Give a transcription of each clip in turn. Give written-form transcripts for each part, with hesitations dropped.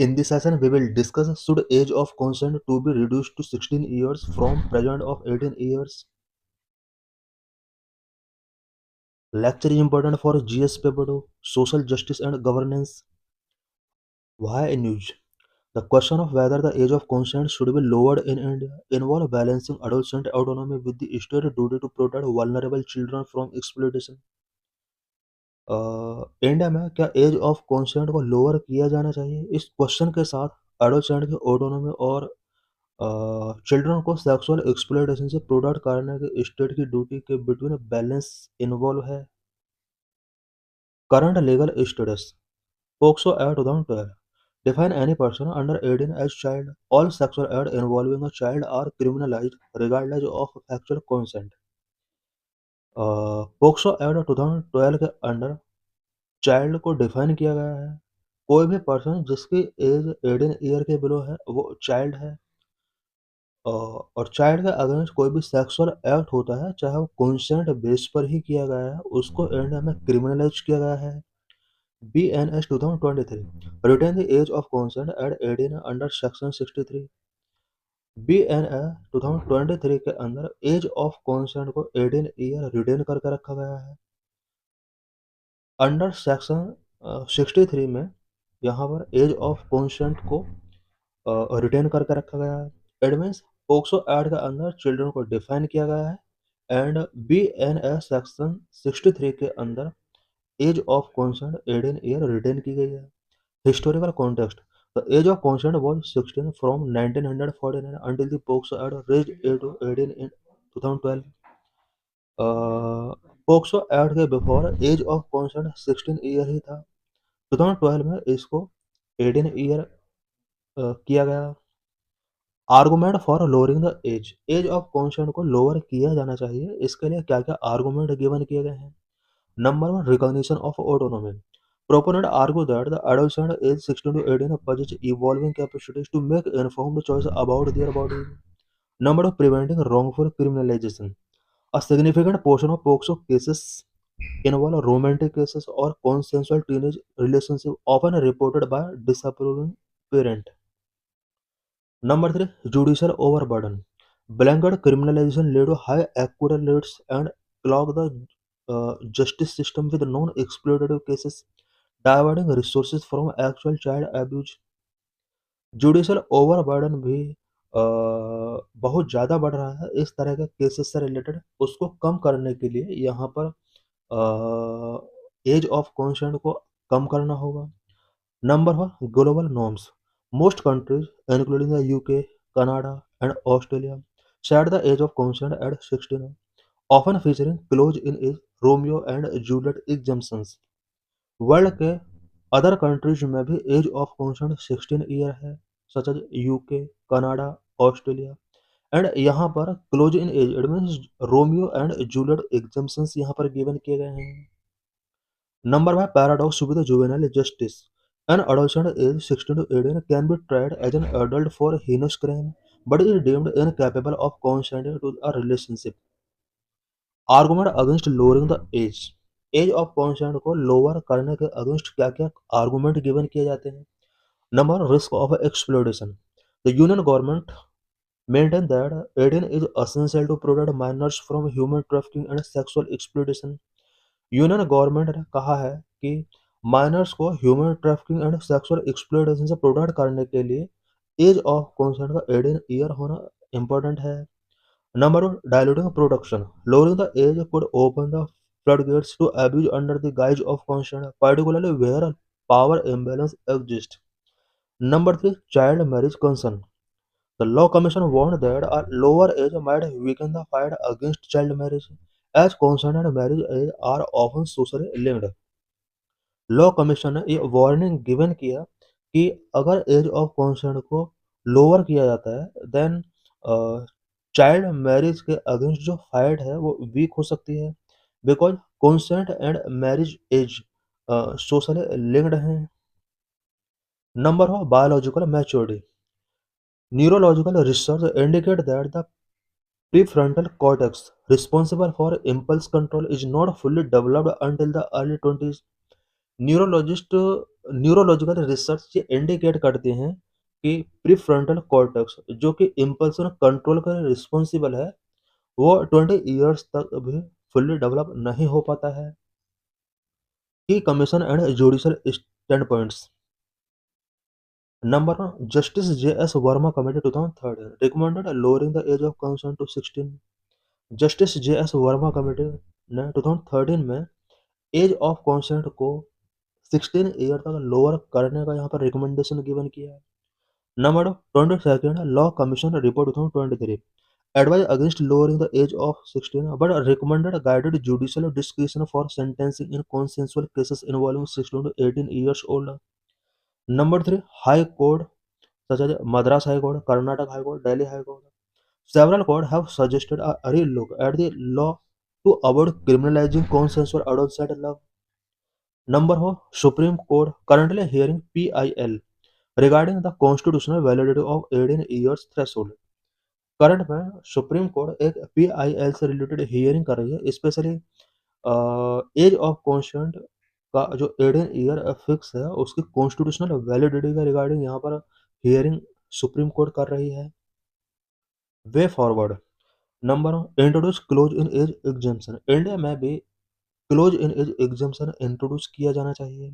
In this session, we will discuss should age of consent to be reduced to 16 years from present of 18 years. Lecture is important for GS paper 2, social justice and governance. Why news? The question of whether the age of consent should be lowered in India involve balancing adolescent autonomy with the state duty to protect vulnerable children from exploitation. India में क्या as of consent को lower किया जाना चाहिए? इस question के साथ adolescent की ऑटोनॉमी और चिल्ड्रन को सेक्सुअल एक्सप्लॉयटेशन से प्रोटेक्ट करने के स्टेट की ड्यूटी के बिटवीन बैलेंस इन्वॉल्व है। Current legal status POCSO act 2012 define any person under 18 as child. All sexual acts involving a child are criminalized regardless of actual consent. POCSO act 2012 के under child को define किया गया है। कोई भी person जिसकी as 18 year के below है वो चाइल्ड है। और चाइल्ड के अगेंस्ट कोई भी सेक्सुअल एक्ट होता है चाहे वो कंसेंट बेस पर ही किया गया है उसको इंडिया में क्रिमिनलाइज किया गया है। BNS 2023 retain the age of consent at 18 under section 63। BNS 2023 के अंदर एज ऑफ कंसेंट को 18 ईयर रिटेन करके रखा गया है। अंडर सेक्शन 63 में यहाँ पर एज ऑफ कंसेंट को रिटेन करके रखा गया है। इट मीन्स पोक्सो एक्ट के अंदर चिल्ड्रन को डिफाइन किया गया है एंड BNS सेक्शन 63 के अंदर age of consent 18 year retain की गई है। Historical context the age of consent was 16 from 1949 until the POCSO act raised it to 18 in 2012। POCSO act के before age of consent 16 year ही था। 2012 में इसको 18 ईयर किया गया। Argument for lowering the age age of consent को lower किया जाना चाहिए। इसके लिए क्या क्या आर्गुमेंट गिवन किए गए हैं? Number one, recognition of autonomy. Proponent argue that the adolescent age 16 to 18 possess evolving capacities to make informed choice about their body. Number two, preventing wrongful criminalization. A significant portion of POCSO cases involve romantic cases or consensual teenage relationship, often reported by disapproving parent. Number three, judicial overburden. Blanket criminalization led to high acquittal rates and clog the justice system with non-exploitative cases, diverting resources from actual child abuse. Judicial overburden भी बहुत ज़्यादा बढ़ रहा है इस तरह के cases से रिलेटेड। उसको कम करने के लिए यहाँ पर एज ऑफ कंसेंट को कम करना होगा। Number one, global norms. Most countries including the UK, Canada and Australia set the age of consent at 16, often featuring clause in age Romeo and Juliet exemptions। World के other countries में भी age of consent 16 year है such as UK, Canada, Australia and यहाँ पर close in age it means Romeo and Juliet exemptions यहाँ पर given किए गए हैं। Number 5, paradox with juvenile justice. An adolescent aged 16 to 18 can be tried as an adult for heinous crime but is deemed incapable of consenting to a relationship. Argument against lowering the age age of consent को lower करने के against क्या क्या argument given किए जाते हैं? Number, risk of exploitation. The union government maintain that 18 is essential to protect minors from human trafficking and sexual exploitation। Union government ने कहा है कि माइनर्स को human trafficking and sexual exploitation से प्रोटेक्ट करने के लिए एज ऑफ कंसेंट का 18 ईयर होना इंपॉर्टेंट है। Number one, diluting protection. Lowering the age could open the floodgates to abuse under the guise of consent, particularly where a power imbalance exists। Number three, child marriage concern। The Law Commission warned that a lower age might weaken the fight against child marriage, as consent and marriage age are often socially linked। Law commission ने ये warning given किया कि अगर age of consent को lower किया जाता है then child marriage के अगेंस्ट जो फाइट है वो वीक हो सकती है because consent and marriage age socially linked हैं। नंबर हो biological maturity. Neurological research indicate that the prefrontal cortex responsible for impulse control is not fully developed until the early 20s। Neurologist neurological research ये indicate करते हैं कि prefrontal cortex जो कि इम्पल्सन control का responsible है, वो 20 ईयर्स तक भी फुल्ली डेवलप नहीं हो पाता है। की commission and judicial standpoints. Number one, justice J S Verma committee 2013 recommended lowering the age of consent to 16। Justice J S Verma committee ने 2013 में एज ऑफ कंसेंट को 16 ईयर तक लोअर करने का यहाँ पर रिकमेंडेशन गिवन किया है। Number 22 law commission report 2023 advised against lowering the age of 16 but recommended guided judicial discretion for sentencing in consensual cases involving 16 to 18 years old. Number 3, High Court such as Madras High Court, Karnataka High Court, Delhi High Court. Several courts have suggested a relook at the law to avoid criminalizing consensual adolescent love. Number 4, Supreme Court currently hearing PIL regarding the constitutional validity of 18 years threshold. Current में supreme court एक PIL से related hearing कर रही है, specially as of consent का जो 18 year fix है उसकी कॉन्स्टिट्यूशनल वैलिडिटी का रिगार्डिंग यहाँ पर हियरिंग सुप्रीम कोर्ट कर रही है। Way forward. Number introduce close in age exemption. India में भी close in age exemption introduce किया जाना चाहिए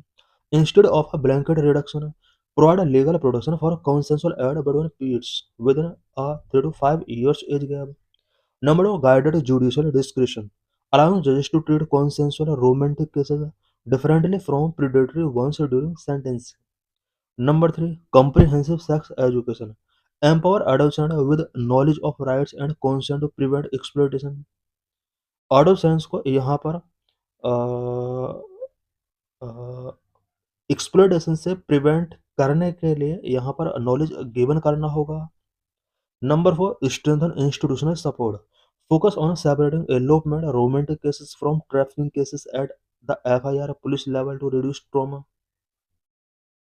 instead of a blanket reduction. Provide a legal protection for consensual aid between peers within a 3 to 5 years age gap. Number two, guided judicial discretion, allowing judges to treat consensual romantic cases differently from predatory ones during sentencing. Number three, comprehensive sex education, empower adolescents with knowledge of rights and consent to prevent exploitation. Adolescents को यहाँ पर exploitation से prevent करने के लिए यहाँ पर knowledge given करना होगा। Number 4, strengthen institutional support. Focus on separating elopement romantic cases from trafficking cases at the FIR police level to reduce trauma.